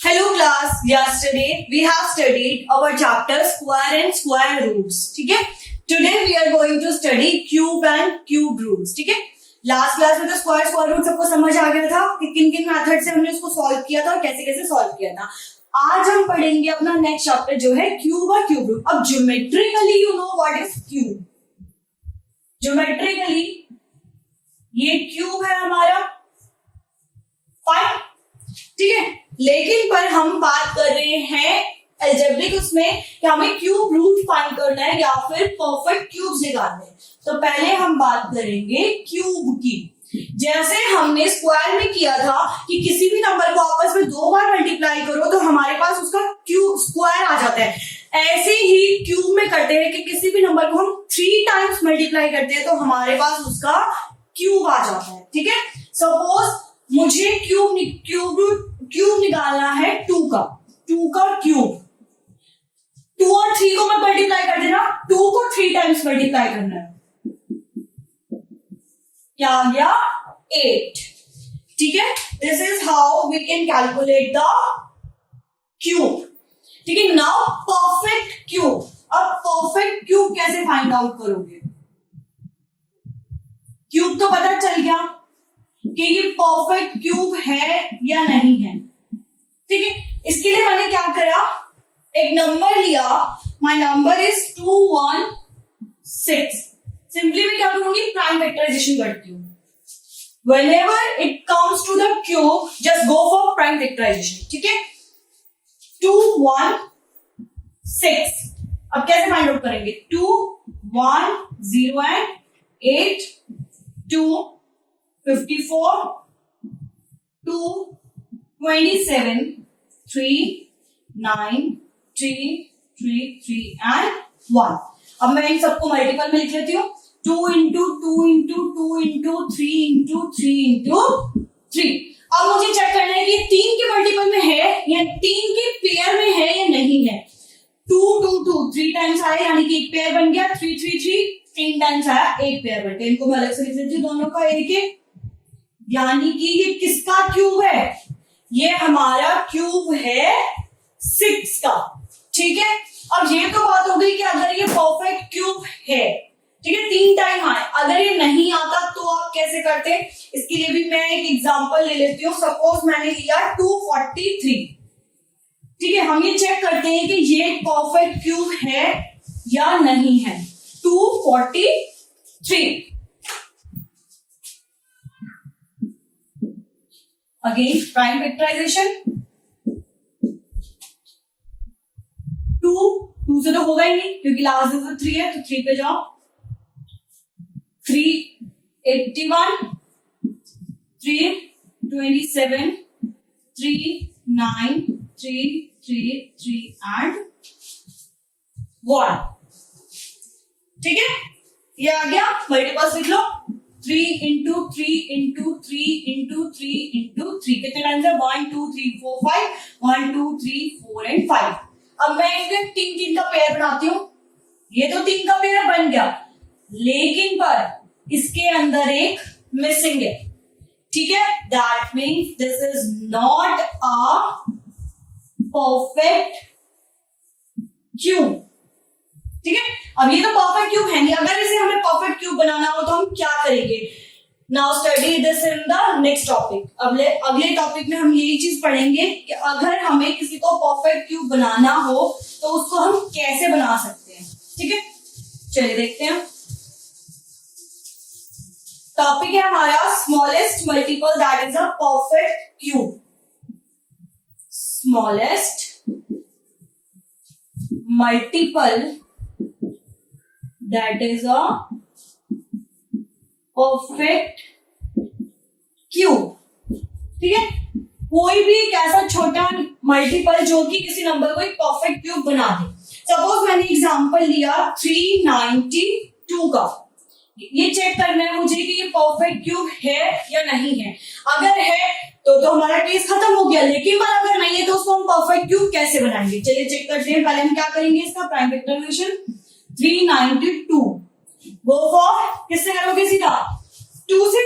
Hello class, yesterday we have studied our chapter square and square roots. ठीक है, today we are going to study cube and cube roots. ठीक है, last class में तो square root सबको समझ आ गया था कि किन किन मेथड से हमने उसको सॉल्व किया था और कैसे कैसे सॉल्व किया था. आज हम पढ़ेंगे अपना नेक्स्ट चैप्टर जो है क्यूब और क्यूब रूट. अब geometrically you know what is cube. Geometrically ये क्यूब है हमारा, फाइन, ठीक है. लेकिन पर हम बात कर रहे हैं अलजेब्रिक उसमें कि हमें क्यूब रूट फाइंड करना है या फिर परफेक्ट क्यूब्स निकालने हैं. तो पहले हम बात करेंगे क्यूब की. जैसे हमने स्क्वायर में किया था कि किसी भी नंबर को आपस में 2 बार मल्टीप्लाई करो तो हमारे पास उसका क्यूब स्क्वायर आ जाता है. ऐसे ही क्यूब में करते हैं कि किसी भी नंबर को हम 3 टाइम्स मल्टीप्लाई करते हैं तो हमारे पास उसका क्यूब आ जाता है. ठीक है, सपोज मुझे क्यूब निकालना है 2 का क्यूब. 2 और 3 को मैं मल्टीप्लाई कर देना, 2 को 3 टाइम्स मल्टीप्लाई करना है, क्या आ गया 8. ठीक है, this is how we can calculate the cube. ठीक है, नाउ परफेक्ट क्यूब. अब परफेक्ट क्यूब कैसे फाइंड आउट करोगे. क्यूब तो पता चल गया कि ये परफेक्ट क्यूब है या नहीं है. ठीक है, इसके लिए मैंने क्या करा, एक नंबर लिया, माय नंबर इज 216. सिंपली मैं क्या करूंगी, प्राइम फैक्टराइजेशन करती हूँ. Whenever it comes to the cube, just go for prime factorization. ठीक है, 216. अब कैसे फाइंड आउट करेंगे, 2 1 0 and 8 2 54 2 27 3 9 3 3 3 and 1. अब मैं इन सबको मल्टीपल में लिख लेती हूँ. 2 into 2 into 2 into 3 into 3 into 3. अब मुझे चेक करना है कि 3 के मल्टीपल में है या 3 के पेयर में है या नहीं है. 2 2 2 3 टाइम्स आया यानी कि एक पेयर बन गया. 3 3 3 3 टाइम्स आया, एक पेयर बन गया. इनको मैं अलग से लिख लेती हूँ, दोनों का एक एक. यानी कि ये किसका क्यूब है, ये हमारा क्यूब है 6 का. ठीक है, अब ये तो बात हो गई कि अगर ये परफेक्ट क्यूब है, ठीक है, 3 टाइम आए. अगर ये नहीं आता तो आप कैसे करते हैं, इसके लिए भी मैं एक एग्जांपल ले लेती हूँ. सपोज मैंने लिया 243. ठीक है, हम ये चेक करते हैं कि ये परफेक्ट क्यूब है या नहीं है. 243. Again prime factorisation. 2 से तो होगा ही नहीं क्योंकि लास्ट में 3 है, तो 3 पे जाओ. 381 327 39 3 3 3 and 1. ठीक है, ये आ गया. मल्टीपल्स लिख लो. 3 into 3 into 3 into 3 into 3. कितने टाइम्स है, 1 2 3 4 5. 1 2 3 4 and 5. अब मैं इसके 3 का पेयर बनाती हूँ. ये तो 3 का पेयर बन गया, लेकिन पर इसके अंदर एक मिसिंग है. ठीक है, that means this is not a perfect cube. ठीक है, अब ये तो परफेक्ट क्यूब है नहीं. अगर इसे हमें परफेक्ट क्यूब बनाना हो तो हम क्या करेंगे. Now study this in the next topic. अगले टॉपिक में हम यही चीज पढ़ेंगे कि अगर हमें किसी को परफेक्ट क्यूब बनाना हो तो उसको हम कैसे बना सकते हैं. ठीक है, चलिए देखते हैं. टॉपिक है हमारा smallest multiple that is a perfect cube. Smallest multiple that is a perfect cube. ठीक है, कोई भी एक ऐसा छोटा मल्टीपल जो कि किसी नंबर को एक परफेक्ट क्यूब बना दे. सपोज मैंने एग्जांपल लिया 392 का. ये चेक करना है मुझे कि ये परफेक्ट क्यूब है या नहीं है. अगर है तो हमारा केस खत्म हो गया, लेकिन अगर नहीं है तो उसको हम परफेक्ट क्यूब कैसे बनाएंगे. चलिए चेक करते हैं. पहले हम क्या करेंगे, इसका प्राइम फैक्टराइजेशन. 392 गो फॉर, किससे करोगे, सीधा 2 से.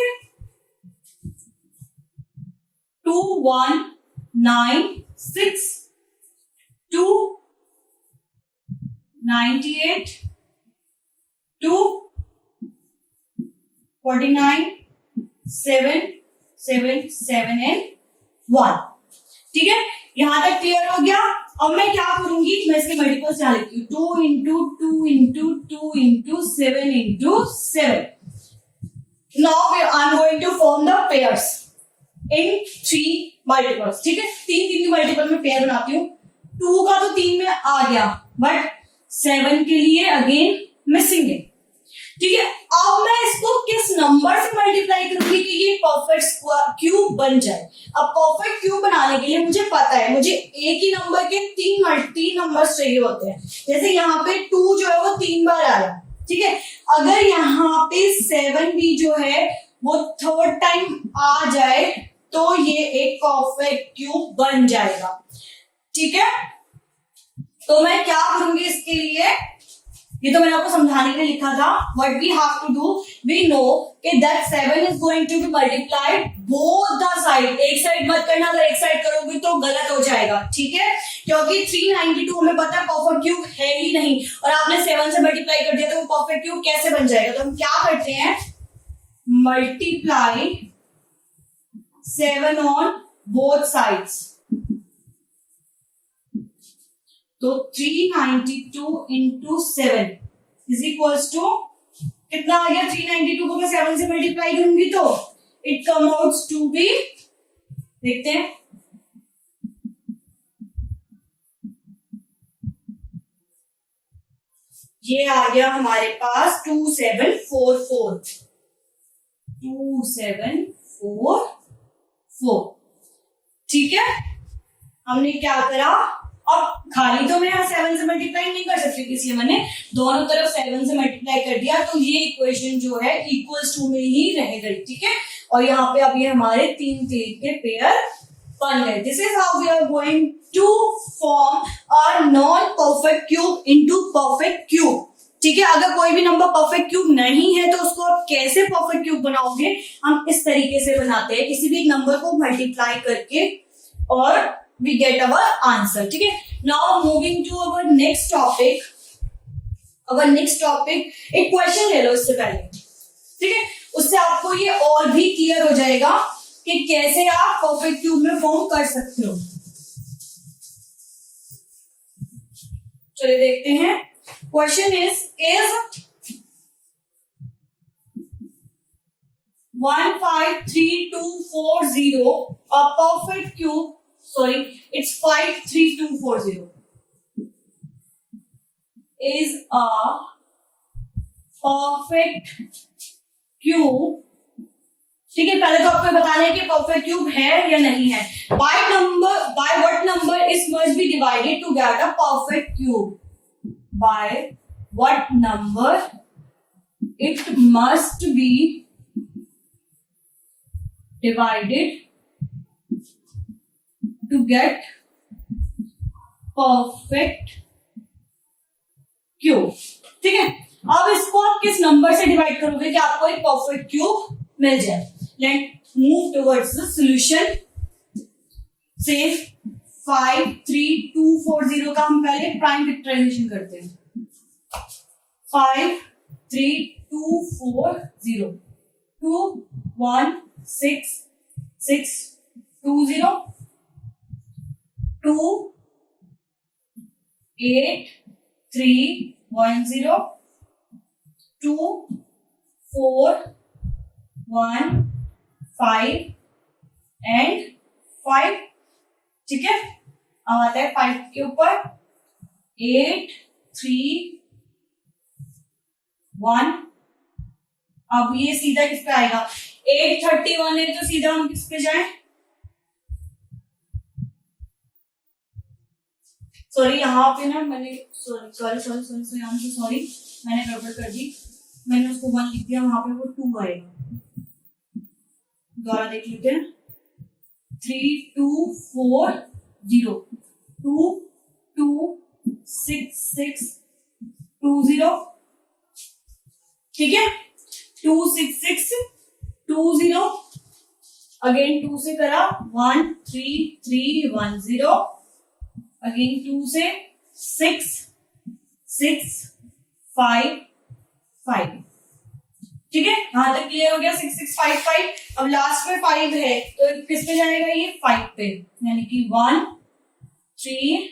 2 1 9 6 2 98 2 49 7 7 7 एंड 1। ठीक है, यहां तक क्लियर हो गया। अब मैं क्या करूंगी, मैं इसके मल्टीपल्स यहाँ लिखती हूँ, 2 into 2 into 2 into 7 into 7। Now I am going to form the pairs in 3 multiples. ठीक है, 3 3 की मल्टीपल में पेयर बनाती हूँ। 2 का तो 3 में आ गया, बट 7 के लिए अगेन मिसिंग है। ठीक है, अब मैं इसको किस नंबर से मल्टीप्लाई करूंगी कि ये परफेक्ट क्यूब बन जाए। अब परफेक्ट क्यूब बनाने के लिए मुझे पता है, मुझे एक ही नंबर के तीन नंबर्स चाहिए होते हैं। जैसे यहाँ पे 2 जो है वो 3 बार आया। ठीक है, अगर यहाँ पे 7 भी जो है वो 3rd टाइम आ जाए तो ये एक परफेक्ट क्यूब बन जाएगा। ठीक है, तो मैं क्या करूंगी इसके लिए, ये तो मैंने आपको समझाने के लिए लिखा था। What we have to do, we know कि that 7 is going to be multiplied both the side. एक साइड मत करना, अगर एक साइड करोगे तो गलत हो जाएगा। ठीक है, क्योंकि 392 हमें पता है परफेक्ट क्यूब है ही नहीं, और आपने 7 से मल्टीप्लाई कर दिया तो वो परफेक्ट क्यूब कैसे बन जाएगा। तो हम क्या करते हैं, मल्टीप्लाई 7 ऑन बोथ साइड्स। तो 392 इंटू 7 इज इक्वल्स टू कितना आ गया, 392 को मैं 7 से मल्टीप्लाई करूंगी तो it come out to be, देखते हैं, ये आ गया हमारे पास 2744। 2744। ठीक है, हमने क्या करा, अब खाली तो मैं यहाँ 7 से मल्टीप्लाई नहीं कर सकती, इसलिए मैंने दोनों तरफ 7 से मल्टीप्लाई कर दिया, तो ये इक्वेशन जो है इक्वल्स टू में ही रह गई। ठीक है, और यहाँ पे अब ये हमारे 3 के पेयर बन गए। This is how we are going to form a non perfect cube into perfect cube. ठीक है, अगर कोई भी नंबर परफेक्ट क्यूब नहीं है तो उसको आप कैसे परफेक्ट क्यूब बनाओगे, हम इस तरीके से बनाते हैं, किसी भी एक नंबर को मल्टीप्लाई करके और we get our answer। ठीक है, now moving to our next topic। एक क्वेश्चन ले लो इससे पहले। ठीक है, उससे आपको ये और भी क्लियर हो जाएगा कि कैसे आप परफेक्ट क्यूब में फॉर्म कर सकते हो। चलिए देखते हैं। Question is 153,240 a perfect cube, sorry, it's 53240 is a perfect cube। ठीक है, पहले तो आपको बताना है कि परफेक्ट क्यूब है या नहीं है। by what number it must be divided to get a perfect cube, by what number it must be divided to get perfect cube. ठीक है, अब इसको आप किस नंबर से डिवाइड करोगे कि आपको एक परफेक्ट क्यूब मिल जाए। Let move towards the solution. से 53240 का हम पहले प्राइम फैक्टराइजेशन करते हैं। 53240 216,620 28310 2415 एंड 5। ठीक है, अब आता है 5 के ऊपर 831। अब ये सीधा किस पे आएगा, 831 है तो सीधा हम किस पे जाएं, सॉरी यहाँ पे ना मैंने सॉरी मैंने गड़बड़ कर दी, मैंने उसको 1 लिख दिया, वहां पे वो 2 आएगा। दोबारा देख लेते हैं। 3240 226620। ठीक है, 26620 अगेन 2 से करा 1 3 3 1 0, अगेन 2 से 6 6 5 5। ठीक है, यहां तक क्लियर हो गया 6 6 5 5। अब लास्ट में 5 है तो किस पे जाएगा ये 5 पे, यानी कि 1 3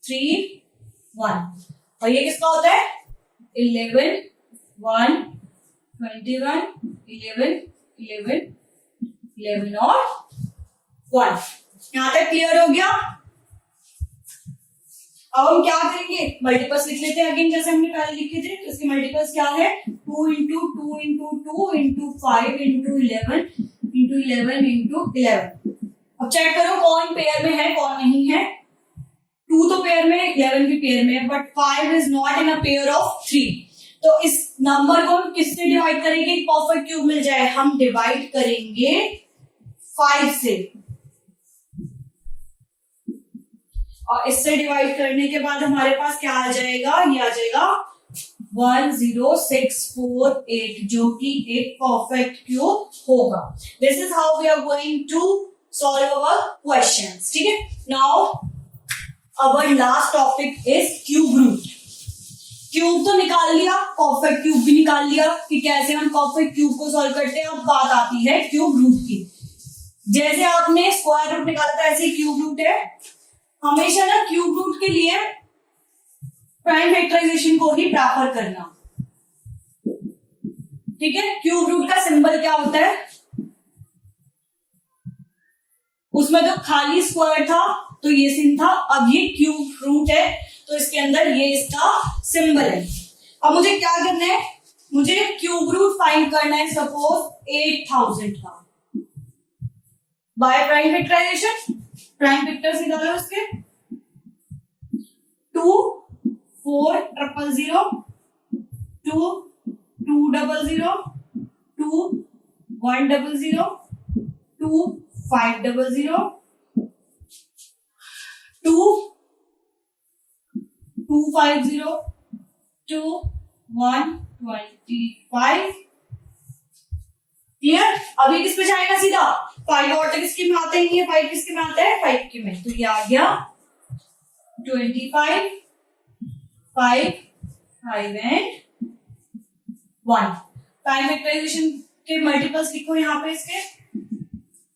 3 1। और ये किसका होता है 11 1 21 11 11 11 और 1। यहां तक क्लियर हो गया। अब हम क्या करेंगे, मल्टीपल्स लिख लेते हैं अगेन, जैसे हमने पहले लिखे थे। तो इसके मल्टीपल्स क्या है 2 into 2 into 2 into 5 into 11 into 11 into 11। अब चेक करो कौन पेयर में है कौन नहीं है। 2 तो पेयर में, 11 भी पेयर में है, but 5 is not in a pair of 3। तो इस नंबर को हम किससे डिवाइड करेंगे परफेक्ट क्यूब मिल जाए, हम डिवाइड करेंगे 5 से। और इससे डिवाइड करने के बाद हमारे पास क्या आ जाएगा, ये आ जाएगा 10648, जो कि एक परफेक्ट क्यूब होगा। This is how we are going to solve our questions. ठीक है, now our last topic is cube root. Cube तो निकाल लिया, परफेक्ट क्यूब भी निकाल लिया कि कैसे हम परफेक्ट क्यूब को सॉल्व करते हैं। अब बात आती है क्यूब रूट की। जैसे आपने स्क्वायर रूट निकाला था ऐसे क्यूब रूट है। हमेशा ना क्यूब रूट के लिए प्राइम फैक्टराइजेशन को ही प्रेफर करना। ठीक है, क्यूब रूट का सिंबल क्या होता है, उसमें तो खाली स्क्वायर था तो ये सिंह था, अब ये क्यूब रूट है तो इसके अंदर ये इसका सिंबल है। अब मुझे क्या करना है, मुझे क्यूब रूट फाइंड करना है सपोज 8000 का by prime factorization. Prime factors निकालो उसके 2 4 0 2 2 0 2 1 0 2 5 0 2 2 5 0 2 1 25। क्लियर। अभी किस पे जाएगा सीधा 5 और तक इसके में आते ही है, 5 किसके में आता है 5 के में, तो ये आ गया 25 5 5 एंड 1। टाइम फैक्टराइजेशन के मल्टीपल्स लिखो यहाँ पे इसके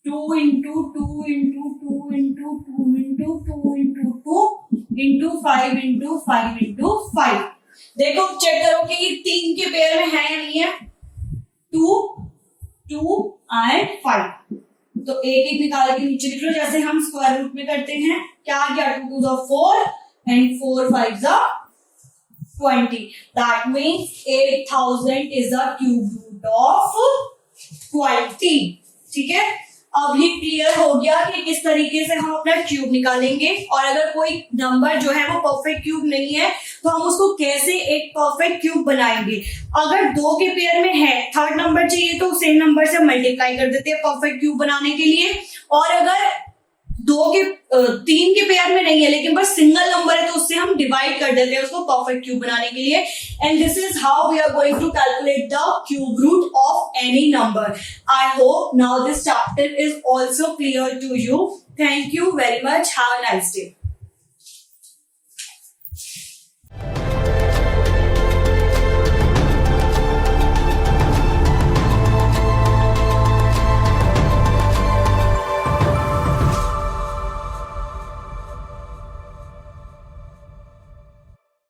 2 into 2 into 2 into 2 into 2 into 2 into 5 into 5 into 5। देखो चेक करो कि ये 3 के पेयर में है या नहीं है, 2 2 एंड 5। तो एक एक निकाल के नीचे लिख लो जैसे हम स्क्वायर रूट में करते हैं। क्या आ गया 2 2 4 and 4 5 20। That means 8000 is a cube root of 20। ठीक है, अब ये क्लियर हो गया कि किस तरीके से हम अपना क्यूब निकालेंगे। और अगर कोई नंबर जो है वो परफेक्ट क्यूब नहीं है तो हम उसको कैसे एक परफेक्ट क्यूब बनाएंगे। अगर 2 के पेयर में है, थर्ड नंबर चाहिए तो सेम नंबर से मल्टीप्लाई कर देते हैं परफेक्ट क्यूब बनाने के लिए। और अगर 3 के पेयर में नहीं है लेकिन बस सिंगल नंबर है तो उससे हम डिवाइड कर देते हैं उसको परफेक्ट क्यूब बनाने के लिए। And this is how we are going to calculate the cube root of any number. I hope now this chapter is also clear to you. Thank you very much, have a nice day.